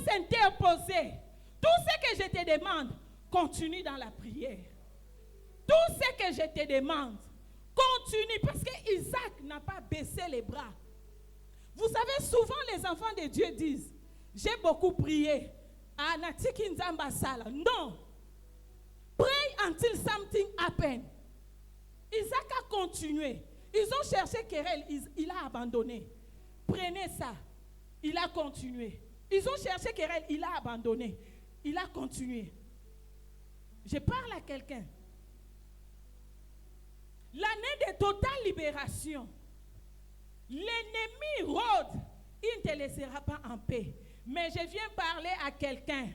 s'interposer. Tout ce que je te demande, continue dans la prière. Tout ce que je te demande, continue. Parce que Isaac n'a pas baissé les bras. Vous savez, souvent les enfants de Dieu disent, j'ai beaucoup prié. Non. Pray until something happen. Isaac a continué. Ils ont cherché querelle, il a abandonné. Prenez ça. Il a continué. Ils ont cherché querelle, il a abandonné. Il a continué. Je parle à quelqu'un. L'année de totale libération, l'ennemi rôde, il ne te laissera pas en paix. Mais je viens parler à quelqu'un.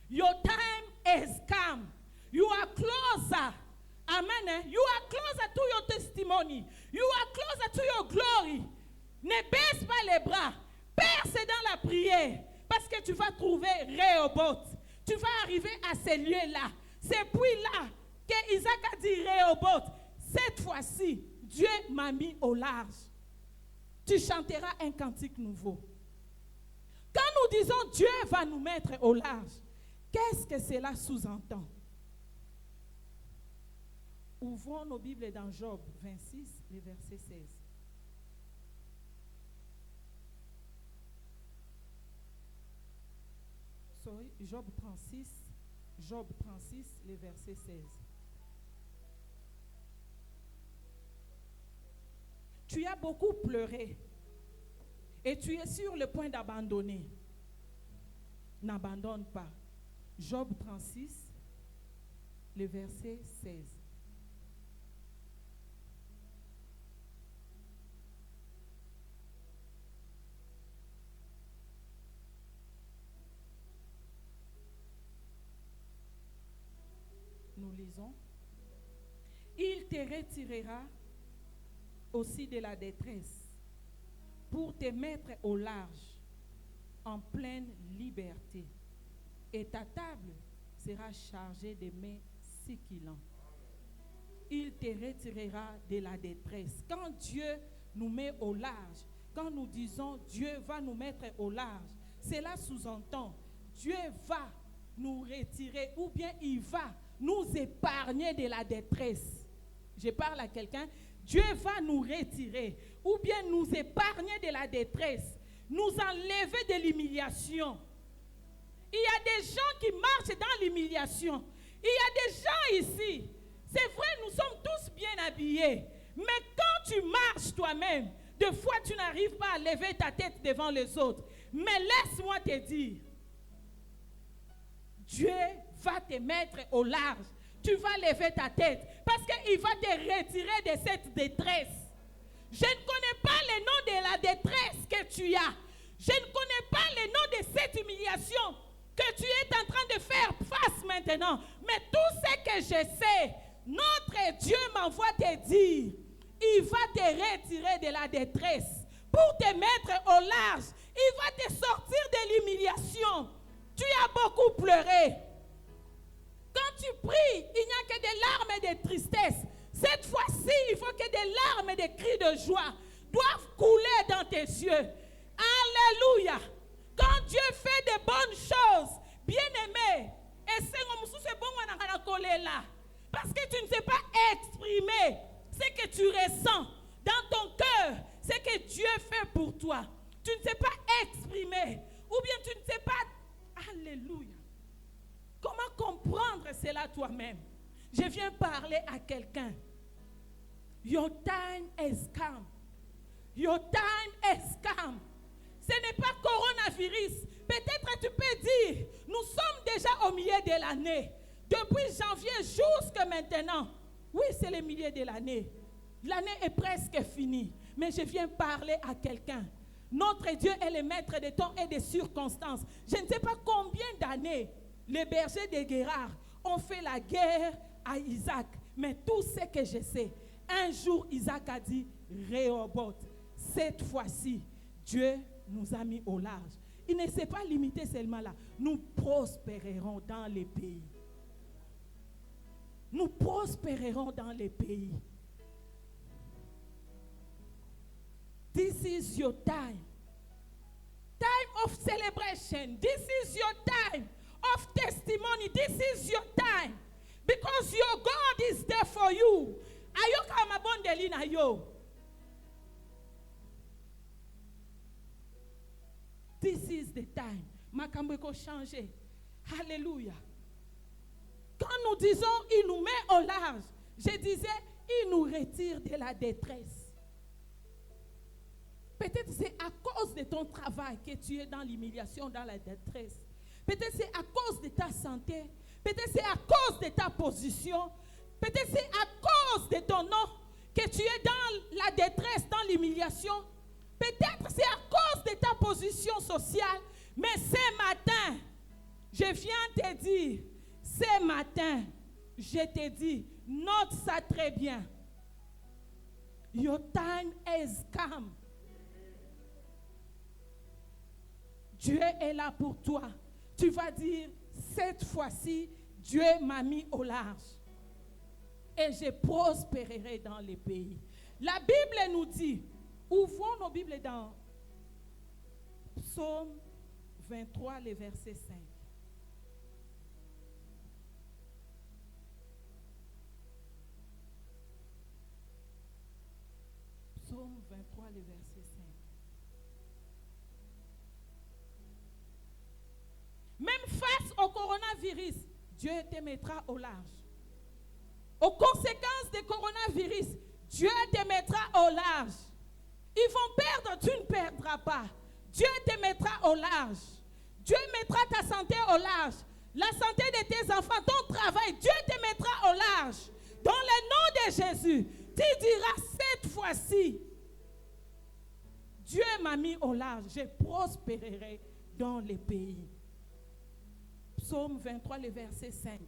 Your time has come. You are closer. Amen. You are closer to your testimony. You are closer to your glory. Ne baisse pas les bras. Perce dans la prière. Parce que tu vas trouver Rehoboth. Tu vas arriver à ces lieux-là. C'est puis là que Isaac a dit Rehoboth. Cette fois-ci, Dieu m'a mis au large. Tu chanteras un cantique nouveau. Quand nous disons Dieu va nous mettre au large, qu'est-ce que cela sous-entend? Ouvrons nos Bibles dans Job 26, le verset 16. Job 36, le verset 16. Tu as beaucoup pleuré et tu es sur le point d'abandonner. N'abandonne pas. Job 36, le verset 16. Nous lisons. Il te retirera aussi de la détresse pour te mettre au large en pleine liberté. Et ta table sera chargée de mets succulents. Il te retirera de la détresse. Quand Dieu nous met au large, quand nous disons Dieu va nous mettre au large, cela sous-entend Dieu va nous retirer ou bien il va nous épargner de la détresse. Je parle à quelqu'un. Dieu va nous retirer ou bien nous épargner de la détresse, nous enlever de l'humiliation. Il y a des gens qui marchent dans l'humiliation. Il y a des gens ici. C'est vrai, nous sommes tous bien habillés. Mais quand tu marches toi-même, des fois tu n'arrives pas à lever ta tête devant les autres. Mais laisse-moi te dire, Dieu va te mettre au large. Tu vas lever ta tête parce qu'il va te retirer de cette détresse. Je ne connais pas le nom de la détresse que tu as. Je ne connais pas le nom de cette humiliation que tu es en train de faire face maintenant. Mais tout ce que je sais, notre Dieu m'envoie te dire, il va te retirer de la détresse pour te mettre au large. Il va te sortir de l'humiliation. Tu as beaucoup pleuré. Quand tu pries, il n'y a que des larmes et des tristesses. Cette fois-ci, il faut que des larmes et des cris de joie doivent couler dans tes yeux. Alléluia. Quand Dieu fait de bonnes choses, bien-aimé, et c'est bon là, parce que tu ne sais pas exprimer ce que tu ressens dans ton cœur, ce que Dieu fait pour toi. Tu ne sais pas exprimer, ou bien tu ne sais pas, alléluia. Comment comprendre cela toi-même? Je viens parler à quelqu'un. Your time has come. Your time has come. Ce n'est pas coronavirus. Peut-être tu peux dire, nous sommes déjà au milieu de l'année. Depuis janvier jusqu'à maintenant. Oui, c'est le milieu de l'année. L'année est presque finie. Mais je viens parler à quelqu'un. Notre Dieu est le maître des temps et des circonstances. Je ne sais pas combien d'années les bergers de Guérard ont fait la guerre à Isaac. Mais tout ce que je sais, un jour Isaac a dit, Rehoboth, cette fois-ci, Dieu nous a mis au large. Il ne s'est pas limité seulement là. Nous prospérerons dans les pays. Nous prospérerons dans les pays. This is your time. Time of celebration. revelation. This is your time of testimony. This is your time. Because your God is there for you. Ayoka mabondeli na yo. This is the time. Makambo eko changer. Alléluia. Quand nous disons, il nous met au large, je disais, il nous retire de la détresse. Peut-être c'est à cause de ton travail que tu es dans l'humiliation, dans la détresse. Peut-être c'est à cause de ta santé. Peut-être c'est à cause de ta position. Peut-être c'est à cause de ton nom que tu es dans la détresse, dans l'humiliation. Peut-être c'est à cause de ta position sociale. Mais ce matin, je viens te dire, ce matin, je te dis, note ça très bien. Your time has come. Dieu est là pour toi. Tu vas dire, cette fois-ci, Dieu m'a mis au large. Et je prospérerai dans les pays. La Bible nous dit, ouvrons nos Bibles dans Psaume 23, le verset 5. Psaume 23, le verset 5. Même face au coronavirus, Dieu te mettra au large. Aux conséquences du coronavirus, Dieu te mettra au large. Ils vont perdre, tu ne perdras pas. Dieu te mettra au large. Dieu mettra ta santé au large. La santé de tes enfants, ton travail, Dieu te mettra au large. Dans le nom de Jésus, tu diras cette fois-ci, Dieu m'a mis au large, je prospérerai dans les pays. Psaume 23, le verset 5.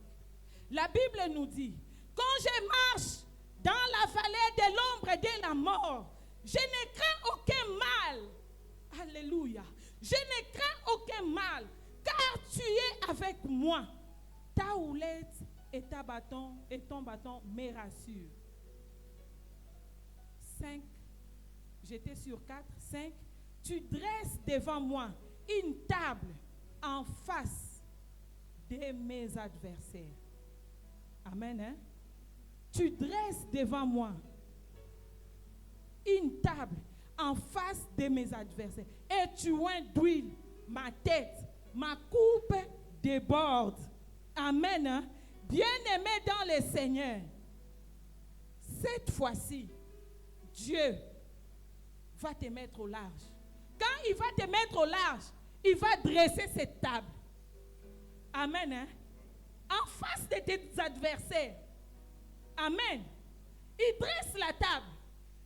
La Bible nous dit, quand je marche dans la vallée de l'ombre de la mort, je ne crains aucun mal. Alléluia. Je ne crains aucun mal, car tu es avec moi. Ta houlette et ton bâton me rassurent. 5. J'étais sur 4. 5. Tu dresses devant moi une table en face de mes adversaires. Amen. Hein? Tu dresses devant moi une table en face de mes adversaires. Et tu oins d'huile ma tête, ma coupe déborde. Amen. Hein? Bien-aimé dans le Seigneur, cette fois-ci, Dieu va te mettre au large. Quand il va te mettre au large, il va dresser cette table. Amen. Hein? En face de tes adversaires. Amen. Il dresse la table.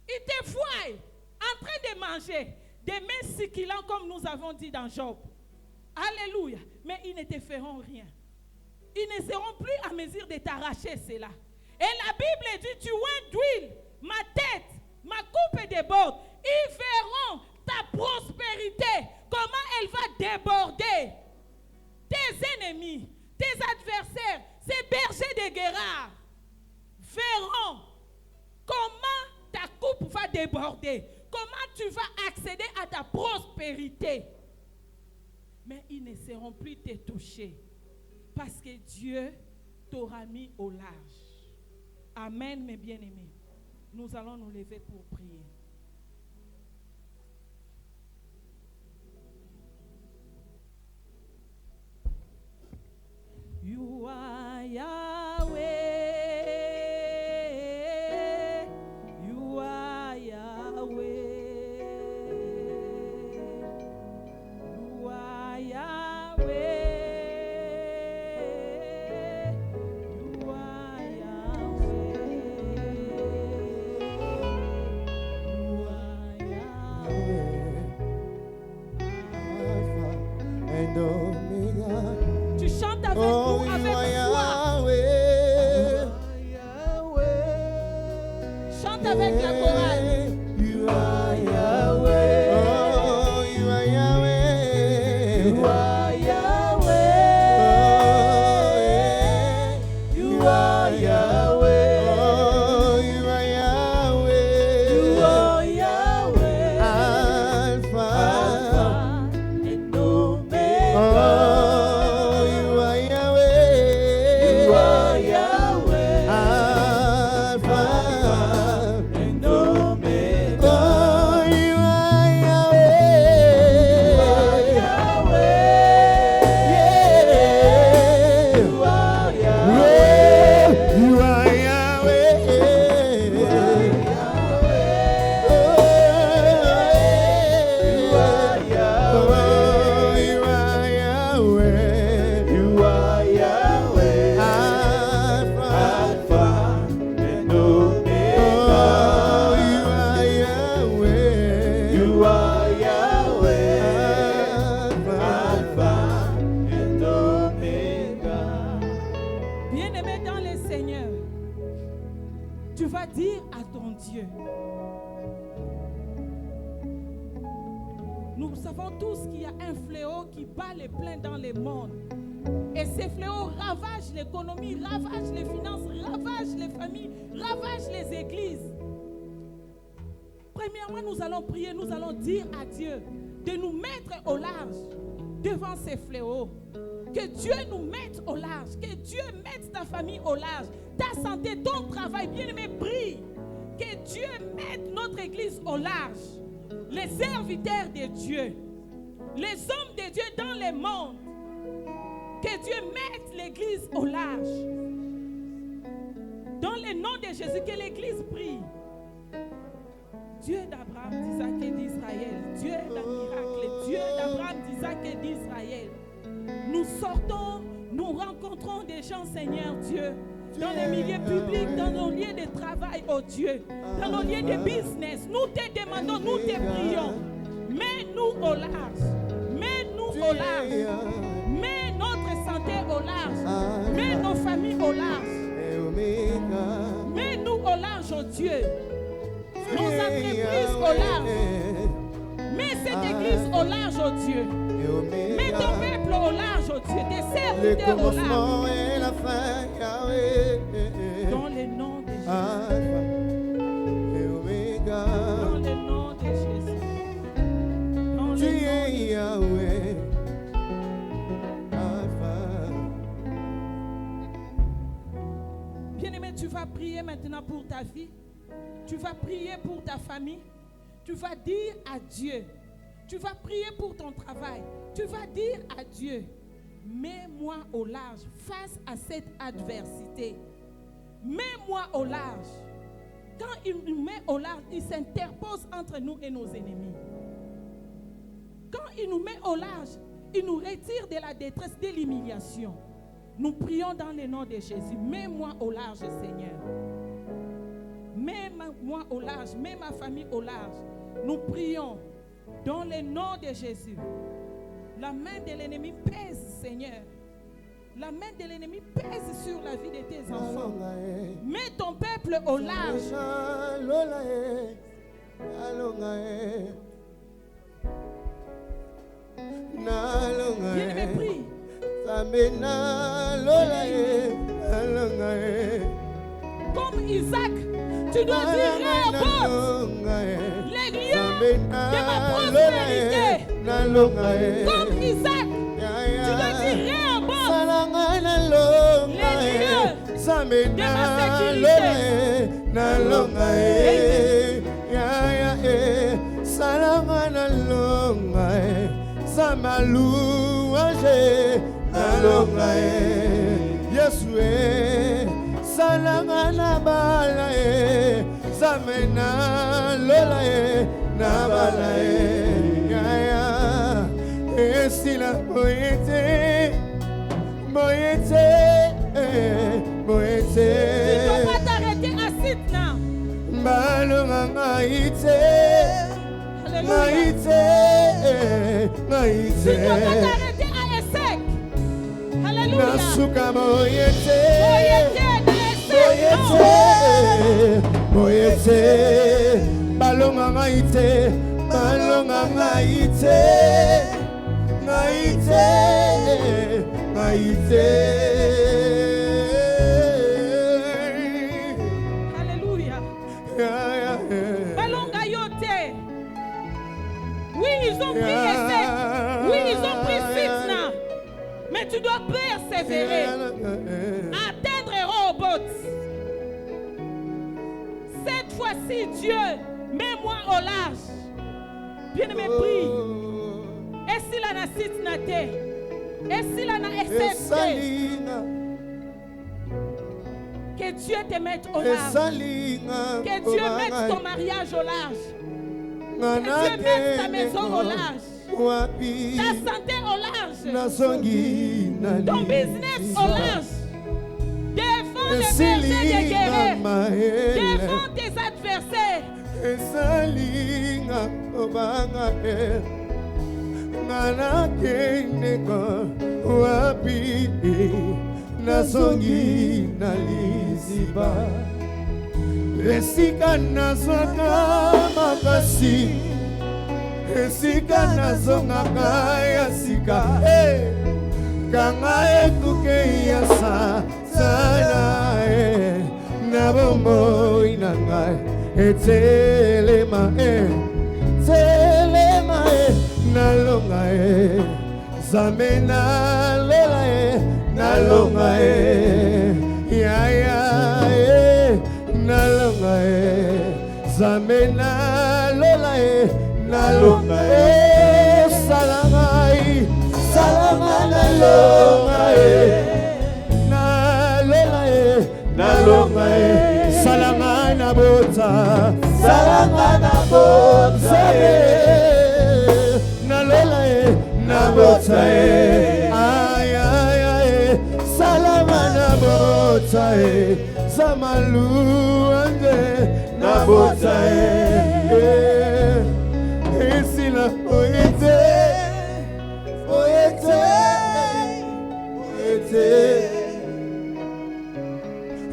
Il te voit en train de manger des mets succulents comme nous avons dit dans Job. Alléluia. Mais ils ne te feront rien. Ils ne seront plus à mesure de t'arracher cela. Et la Bible dit, tu oins d'huile ma tête, ma coupe déborde. Ils verront ta prospérité, comment elle va déborder. Tes ennemis, tes adversaires, ces bergers de guérard verront comment ta coupe va déborder, comment tu vas accéder à ta prospérité. Mais ils ne seront plus te toucher parce que Dieu t'aura mis au large. Amen, mes bien-aimés. Nous allons nous lever pour prier. You are Yahweh. You are Yahweh. You are Yahweh. You are Yahweh. You are Yahweh. Alpha and Omega. Tu chantes avec nous, avec foi. Chante avec la chorale. You are Yahweh. Oh, you are Yahweh. You are Yahweh. Oh, you are Yahweh. Oh, you are Yahweh. You are Yahweh. Alpha and Omega. you are Yahweh. You are Yahweh. Alpha And Omega. Oh, you are Yahweh. Yeah. You are Oh, Yahweh. you are Yahweh. Oh, you are Yahweh. You are Yahweh. Alpha. Alpha and Omega. Oh, you are Yahweh. You are Yahweh. Alpha. Alpha and Omega. Bien-aimé dans le Seigneur, tu vas dire à ton Dieu, nous savons tous qu'il y a un fléau qui bat les pleins dans le monde. Et ces fléaux ravagent l'économie, ravagent les finances, ravagent les familles, ravagent les églises. Premièrement, nous allons prier, nous allons dire à Dieu de nous mettre au large devant ces fléaux. Que Dieu nous mette au large, que Dieu mette ta famille au large, ta santé, ton travail, bien-aimé, prie. Que Dieu mette notre église au large. Les serviteurs de Dieu, les hommes de Dieu dans le monde. Que Dieu mette l'église au large. Dans le nom de Jésus, que l'église prie. Dieu d'Abraham, d'Isaac et d'Israël. Dieu d'un miracle. Dieu d'Abraham, d'Isaac et d'Israël. Nous sortons, nous rencontrons des gens, Seigneur Dieu, dans les milieux publics, dans nos lieux de travail, oh Dieu, dans nos lieux de business. Nous te demandons, nous te prions. Mets-nous au large. Mets-nous au large. Mets notre santé au large. Mets nos familles au large. Mets-nous au large, oh Dieu. Nos entreprises au large. Mets cette église au large, oh Dieu. Mets ton peuple au large, oh Dieu. Tes Le serviteurs au large. commencement et la fin, Yahweh. Dans le nom de Jésus. Alpha et Omega. Dans le nom de Jésus. Dans Tu le nom es de Yahweh. Alpha. Bien-aimé, tu vas prier maintenant pour ta vie. Tu vas prier pour ta famille. Tu vas dire à Dieu. Tu vas prier pour ton travail. Tu vas dire à Dieu, mets-moi au large face à cette adversité. Mets-moi au large. Quand il nous met au large, il s'interpose entre nous et nos ennemis. Quand il nous met au large, il nous retire de la détresse, de l'humiliation. Nous prions dans le nom de Jésus. Mets-moi au large, Seigneur. Mets-moi au large. Mets ma famille au large. Nous prions dans le nom de Jésus. La main de l'ennemi pèse, Seigneur. La main de l'ennemi pèse sur la vie de tes enfants. Mets ton peuple au large. Bien-aimé, prie. Comme Isaac, tu dois dire Rehoboth, les lieux de ma prospérité. Comme Isaac, tu dois dire Rehoboth, les lieux de ma sécurité. Yesue salangana balae samena lolae na balae ya esila boyete boyete boyete. Tu ne dois pas t'arrêter à Sitna. Balonga ngaite ngaite ngaite. Tu ne dois pas t'arrêter à Essek. Alléluia. Nasuka boyete boyete boyete balonga ngaite balonga ngaite ngaite ngaite. Alléluia. Balonga yote. Oui, ils ont pris Essek. Oui, ils ont pris Sitna. Mais tu dois persévérer. Atteindre Rehoboth. Cette fois-ci, Dieu, mets-moi au large. Bien-aimé, prie. Et si la nacite n'a été, et si la n'a accepté, que Dieu te mette au large. Que Dieu mette ton mariage au large. Que Dieu mette ta maison au large. Ta santé au large. Ton business au large. Devant les bergers des guerriers. Devant tes adversaires. Nazongi na liziba esika nazwaka makasi esika nazongaka ya sika kanga ekuke ya sana na bomoi na ngai etelema telema nalonga zamena lela nalonga ya nalonga zamena lela nalonga salamai salama nalonga nalonga salama na bota nalela na bota salama na bota samalu ande na bota esila oete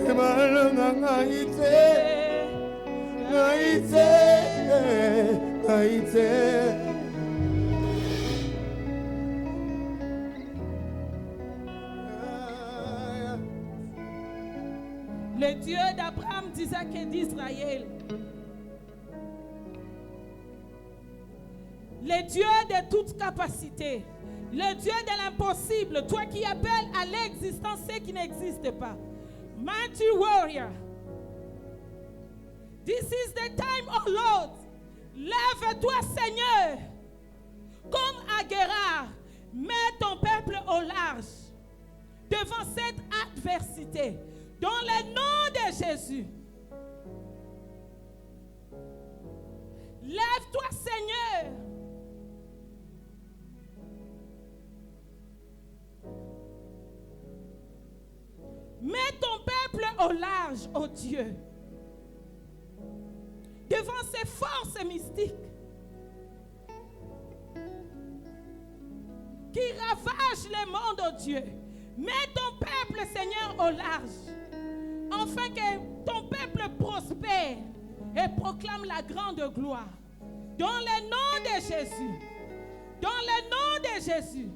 emalonga ngaite Le Dieu d'Abraham, d'Isaac et d'Israël. Le Dieu de toute capacité. Le Dieu de l'impossible. Toi qui appelles à l'existence ce qui n'existe pas. Mighty warrior. This is the time, oh Lord. Lève-toi, Seigneur. Comme à Guérard. Mets ton peuple au large. Devant cette adversité. Dans le nom de Jésus. Lève-toi, Seigneur. Mets ton peuple au large, ô Dieu. Devant ces forces mystiques qui ravagent le monde, ô Dieu. Mets ton peuple, Seigneur, au large. Afin que ton peuple prospère et proclame la grande gloire. Dans le nom de Jésus. Dans le nom de Jésus.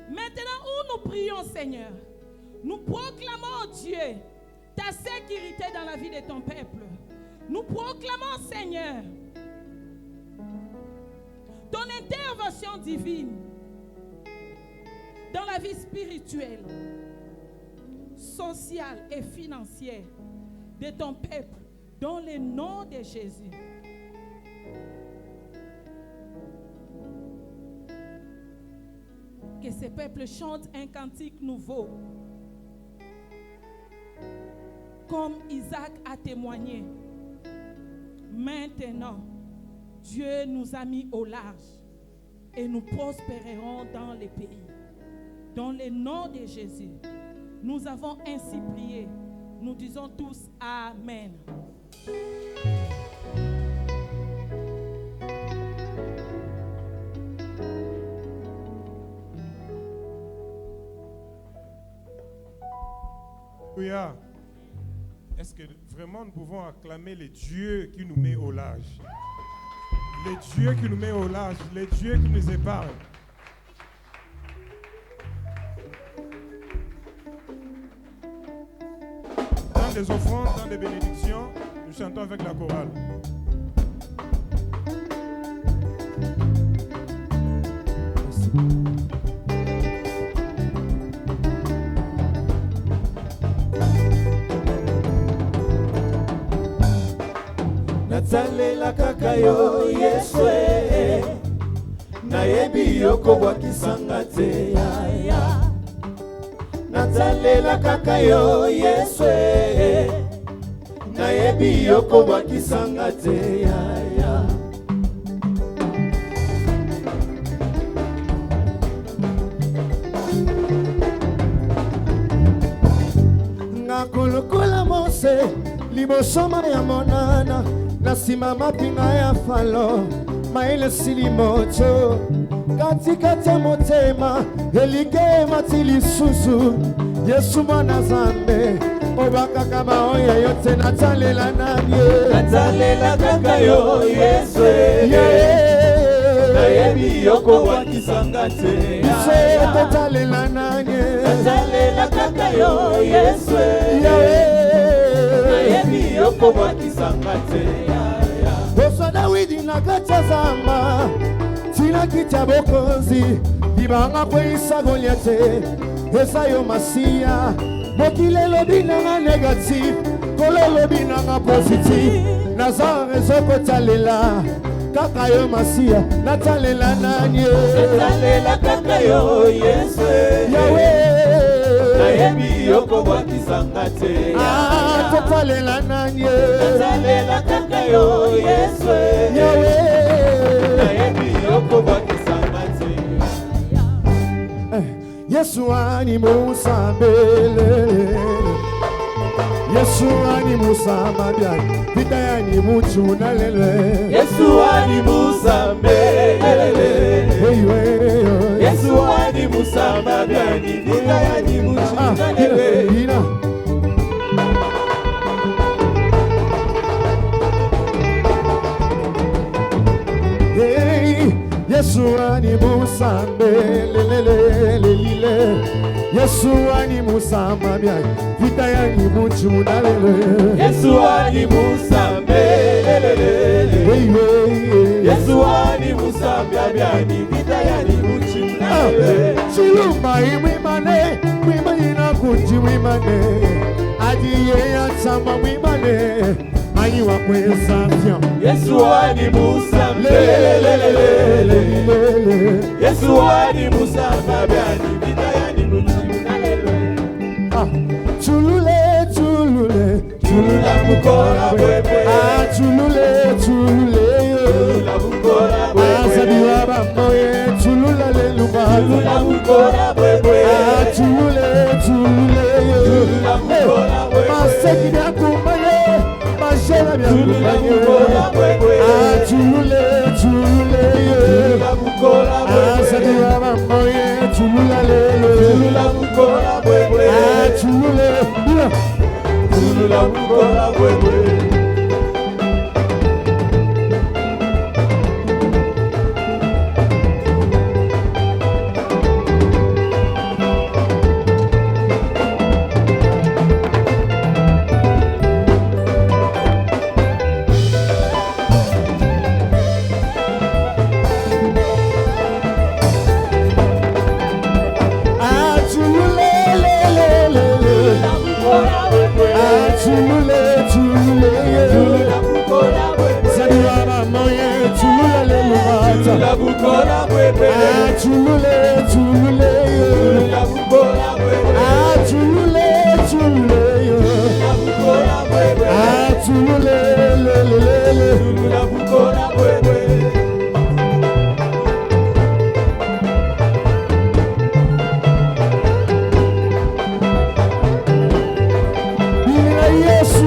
Maintenant où nous prions, Seigneur, nous proclamons, Dieu, ta sécurité dans la vie de ton peuple. Nous proclamons, Seigneur, ton intervention divine dans la vie spirituelle, sociale et financière de ton peuple, dans le nom de Jésus. Que ce peuple chante un cantique nouveau, comme Isaac a témoigné. Maintenant, Dieu nous a mis au large et nous prospérerons dans les pays. Dans le nom de Jésus. Nous avons ainsi prié. Nous disons tous Amen. Alléluia. Est-ce que vraiment nous pouvons acclamer le Dieu qui nous met au large? Le Dieu qui nous met au large, le Dieu qui nous épargne. Dans des offrandes, dans des bénédictions, nous chantons avec la chorale. Natalela kaka yo Yesu nayebi yokobwakisanga te yaya Natalela kaka yo Yesu nayebi yokobwakisanga te yaya Ngakulukola Mose libosoma ya monana nasima mapinga ya falo maile silimoto katikati ya motema elike matili susu Yesu mwana zambe obakaka maoya yote natalela nani natalela kaka yo Yesu nayebi yokobwakisanga te Yesu natalela nani natalela kaka yo Yesu nayebi yokobwakisanga te Boso Dawidi nakacha zamba tina kita bokonzi ibanga kweisa Goliate esa yo masia mokilelo binanga negatif kolelo binanga positif nazare zoko talela kaka yo masia natalela nani natalela kaka yo Yesu nayebi yokobwakisanga te totalela nani natalela kaka yo Yesu nayebi yokobwakisanga te Yesu ani Musa mbele Yesu ani Musa mabia vita yani mutu na lele Yesu ani Musa mbele Yesu ani Musa mabia vita yani mutu na lele Yesu ani Musa mbele Yesu ani Musa mabia vita yani mutu na lele Yesu ani Musa mbele Yesu ani Musa mabia vita yani mutu na lele Chiluma imimane mwimana kunji mwimane adiye ya sama mwimane Ayi wa kweza fia Yesu ani Musa mbele Yesu ani Musa mabiani vita yani mchimnalele Chulule chulule chulula mukora bwebwe chulule chulule chulula mukora bwebwe Azabiwa bamoye chulula leluma chulula mukora bwebwe chulule chulule chulula mukora bwebwe Maseki ya kumbaye Mashela ya kumbaye chulule chulule chulula mukora bwebwe Azabiwa bamoye chulula lele chulula mukora bwebwe chulule chulula mukora bwebwe Chulula bwebwe chulule chulule chulula bukora bwebwe chulule chulule chulula bwebwe chulule lele chulula bukora bwebwe Bila Yesu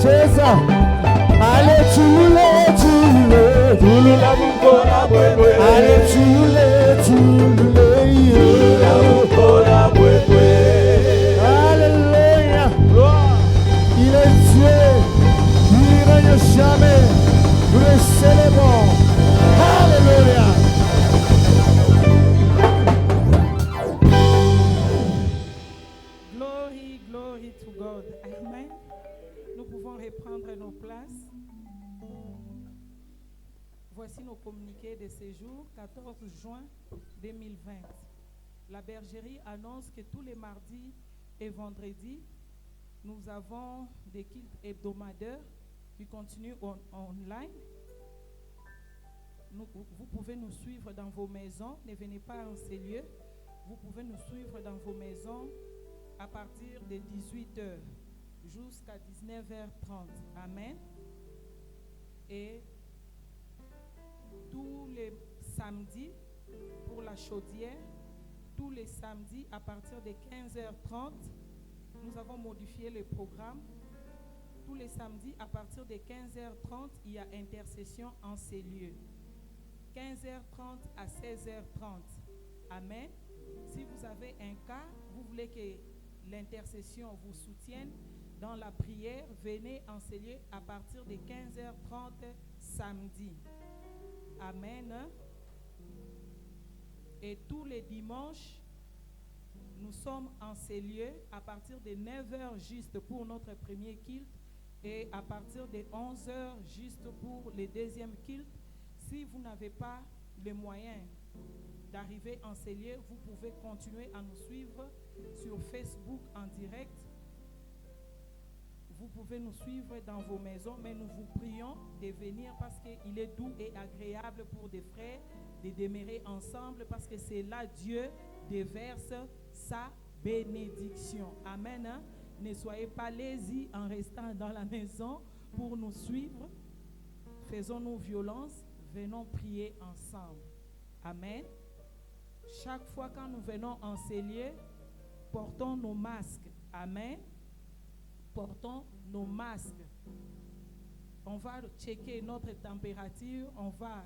Cheza Ale chulule chulule chulula bukora bwebwe Ale chulule chulule chulula bukora bwebwe Alléluia Il est Dieu Il ne règne jamais Nous le célébrons Alléluia Glory to God. Amen. Nous pouvons reprendre nos places. Voici nos communiqués de séjour, 14 juin 2020. La bergerie annonce que tous les mardis et vendredis, nous avons des cultes hebdomadaires qui continuent online. Vous pouvez nous suivre dans vos maisons. Ne venez pas en ces lieux. Vous pouvez nous suivre dans vos maisons à partir de 18h jusqu'à 19h30. Amen. Et tous les samedis, pour la chaudière, tous les samedis à partir de 15h30, nous avons modifié le programme. Tous les samedis à partir de 15h30, il y a intercession en ces lieux. 15h30 à 16h30. Amen. Si vous avez un cas, vous voulez que l'intercession vous soutienne dans la prière, venez en ces lieux à partir de 15h30 samedi. Amen. Et tous les dimanches, nous sommes en ces lieux à partir de 9h juste pour notre premier culte et à partir de 11h juste pour le deuxième culte. Si vous n'avez pas les moyens d'arriver en ces lieux, vous pouvez continuer à nous suivre sur Facebook en direct. Vous pouvez nous suivre dans vos maisons, mais nous vous prions de venir parce qu'il est doux et agréable pour des frères de demeurer ensemble parce que c'est là Dieu déverse sa bénédiction. Amen. Hein? Ne soyez pas lazy en restant dans la maison pour nous suivre. Faisons-nous violence, venons prier ensemble. Amen. Chaque fois quand nous venons en ces lieux, portons nos masques. Amen. Portons nos masques. On va checker notre température, on va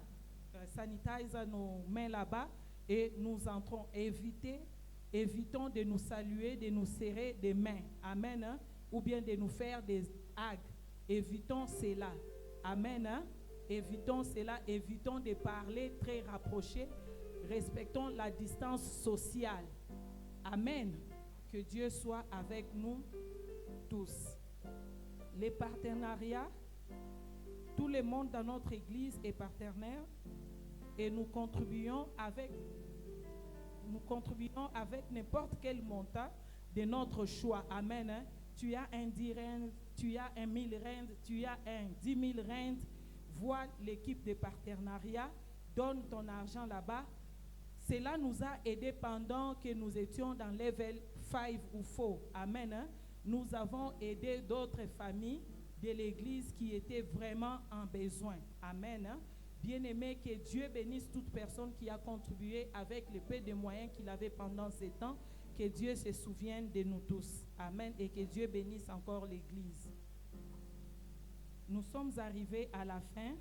sanitiser nos mains là-bas et nous entrons. Évitons de nous saluer, de nous serrer des mains. Amen. Hein? Ou bien de nous faire des hags. Évitons cela. Amen. Hein? Évitons cela. Évitons de parler très rapprochés. Respectons la distance sociale. Amen. Que Dieu soit avec nous tous. Les partenariats, tout le monde dans notre église est partenaire et nous contribuons avec n'importe quel montant de notre choix. Amen. Hein? Tu as un 10 rand, tu as un 1000 rand, tu as un 10 000 rand. Vois l'équipe de partenariat, donne ton argent là-bas. Cela nous a aidés pendant que nous étions dans level 5 ou 4. Amen. Hein? Nous avons aidé d'autres familles de l'église qui étaient vraiment en besoin. Amen. Hein? Bien-aimé, que Dieu bénisse toute personne qui a contribué avec le peu de moyens qu'il avait pendant ces temps. Que Dieu se souvienne de nous tous. Amen. Et que Dieu bénisse encore l'église. Nous sommes arrivés à la fin.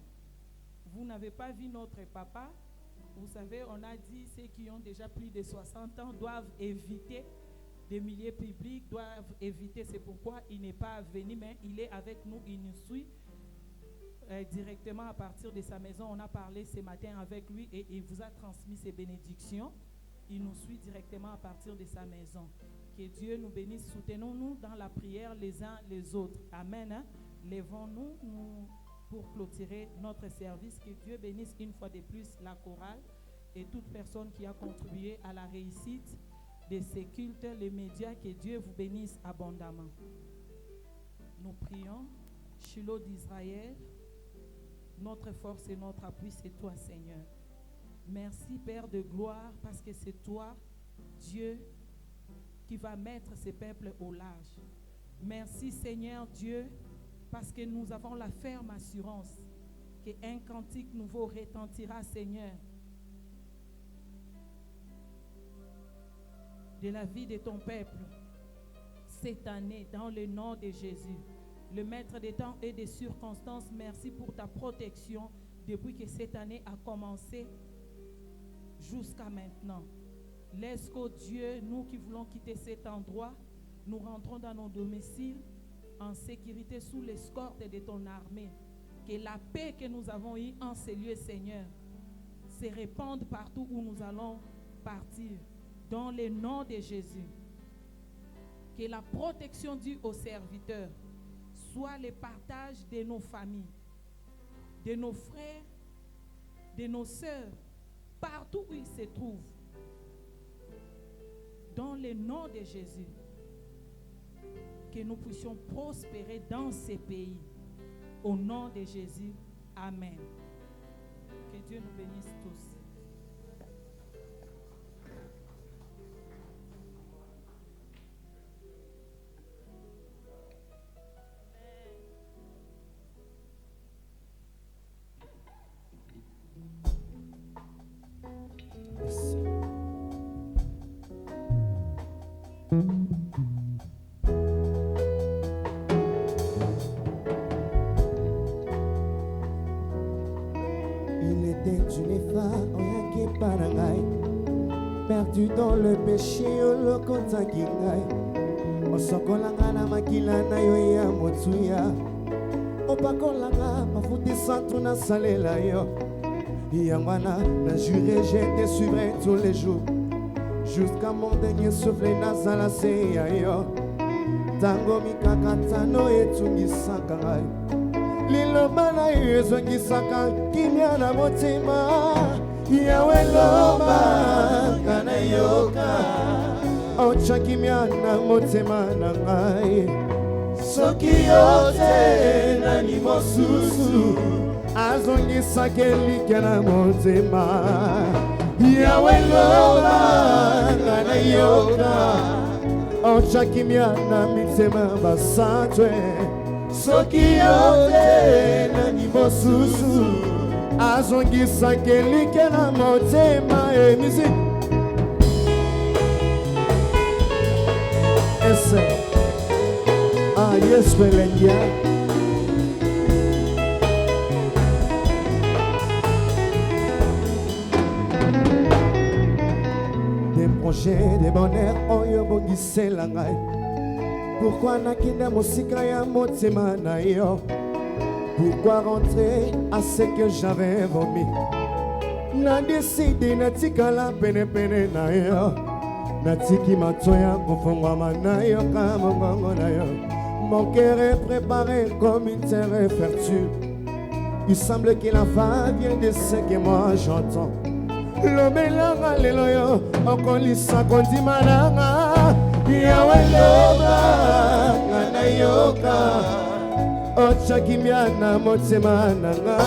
Vous n'avez pas vu notre papa. Vous savez, on a dit ceux qui ont déjà plus de 60 ans doivent éviter des milieux publics, doivent éviter. C'est pourquoi il n'est pas venu, mais il est avec nous, il nous suit directement à partir de sa maison. On a parlé ce matin avec lui et il vous a transmis ses bénédictions. Il nous suit directement à partir de sa maison. Que Dieu nous bénisse. Soutenons-nous dans la prière les uns les autres. Amen. Hein? Lèvons-nous pour clôturer notre service. Que Dieu bénisse une fois de plus la chorale et toute personne qui a contribué à la réussite de ces cultes, les médias. Que Dieu vous bénisse abondamment. Nous prions. Shiloh d'Israël, notre force et notre appui, c'est toi, Seigneur. Merci, Père de gloire, parce que c'est toi, Dieu, qui va mettre ces peuples au large. Merci, Seigneur Dieu, parce que nous avons la ferme assurance qu'un cantique nouveau retentira, Seigneur, de la vie de ton peuple cette année, dans le nom de Jésus. Le maître des temps et des circonstances, merci pour ta protection depuis que cette année a commencé jusqu'à maintenant. Laisse qu'au Dieu, nous qui voulons quitter cet endroit, nous rentrons dans nos domiciles en sécurité sous l'escorte de ton armée. Que la paix que nous avons eue en ces lieux, Seigneur, se répande partout où nous allons partir. Dans le nom de Jésus. Que la protection due aux serviteurs soit le partage de nos familles, de nos frères de nos sœurs, partout où ils se trouvent. Dans le nom de Jésus, que nous puissions prospérer dans ces pays. Au nom de Jésus, amen. Que Dieu nous bénisse tous. Il était une femme qui parangai, perdu dans le péché, le kontakingai. Osokolanga na makila na yo ya motsuya, opakolanga mafuti santu na salela yo. Yangwana na juré, j'étais suivrai tous les jours, jusqu'à mon dernier souffle nazala seya yo. Tango mikakatano etungisaka ngai, liloba na yo ezongisaka kimia na motima. Yawe loba kana yoka, ocha kimia na motima na ngai. Soki yote nani mosusu azongisaka elike na motima. Yawe loba kana yoka, ocha kimia na mitema basatwe. Soki yote nani mosusu azongisaka elike na motema. Emisi ese yesu elengia. Des projets de bonheur oyo bongisela ngai. Pourquoi nakinda mosika ya motema na yo? Pourquoi rentrer à ce que j'avais vomi? Na décidé na tikala pene pene na yo, na tiki matoya kufungwa na yo kama ngongo na yo. Mon cœur est préparé comme une terre fertile. Il semble que la femme vient de ce que moi j'entends. Lomelanga lelo yo okolisa kondimananga. Yawe loba ngana yoka, ocha kimia na motema nanga.